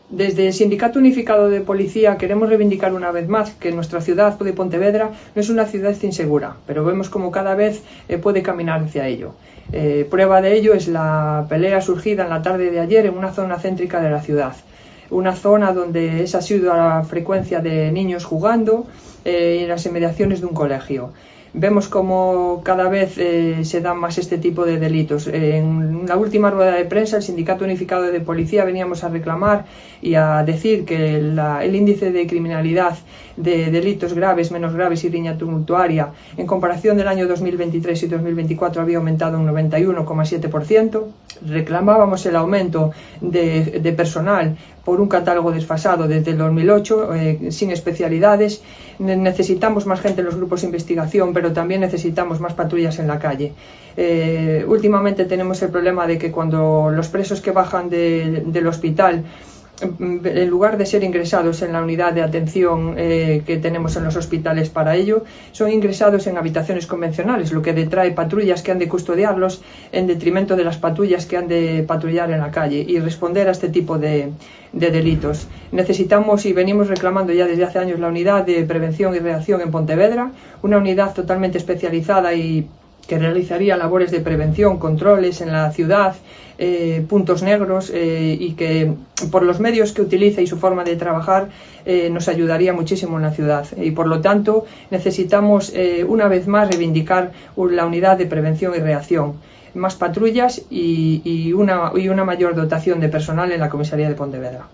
Desde el Sindicato Unificado de Policía queremos reivindicar una vez más que nuestra ciudad de Pontevedra no es una ciudad insegura, pero vemos como cada vez puede caminar hacia ello. Prueba de ello es la pelea surgida en la tarde de ayer en una zona céntrica de la ciudad. Una zona donde es asidua la frecuencia de niños jugando en las inmediaciones de un colegio. Vemos como cada vez se dan más este tipo de delitos. En la última rueda de prensa, el Sindicato Unificado de Policía veníamos a reclamar y a decir que el índice de criminalidad de delitos graves, menos graves y riña tumultuaria en comparación del año 2023 y 2024 había aumentado un 91,7%. Reclamábamos el aumento de personal por un catálogo desfasado desde el 2008, sin especialidades. Necesitamos más gente en los grupos de investigación, pero también necesitamos más patrullas en la calle. Últimamente tenemos el problema de que cuando los presos que bajan del hospital, en lugar de ser ingresados en la unidad de atención que tenemos en los hospitales para ello, son ingresados en habitaciones convencionales, lo que detrae patrullas que han de custodiarlos en detrimento de las patrullas que han de patrullar en la calle y responder a este tipo de delitos. Necesitamos y venimos reclamando ya desde hace años la unidad de prevención y reacción en Pontevedra, una unidad totalmente especializada y que realizaría labores de prevención, controles en la ciudad, puntos negros y que por los medios que utiliza y su forma de trabajar nos ayudaría muchísimo en la ciudad. Y por lo tanto necesitamos una vez más reivindicar la unidad de prevención y reacción, más patrullas y una mayor dotación de personal en la comisaría de Pontevedra.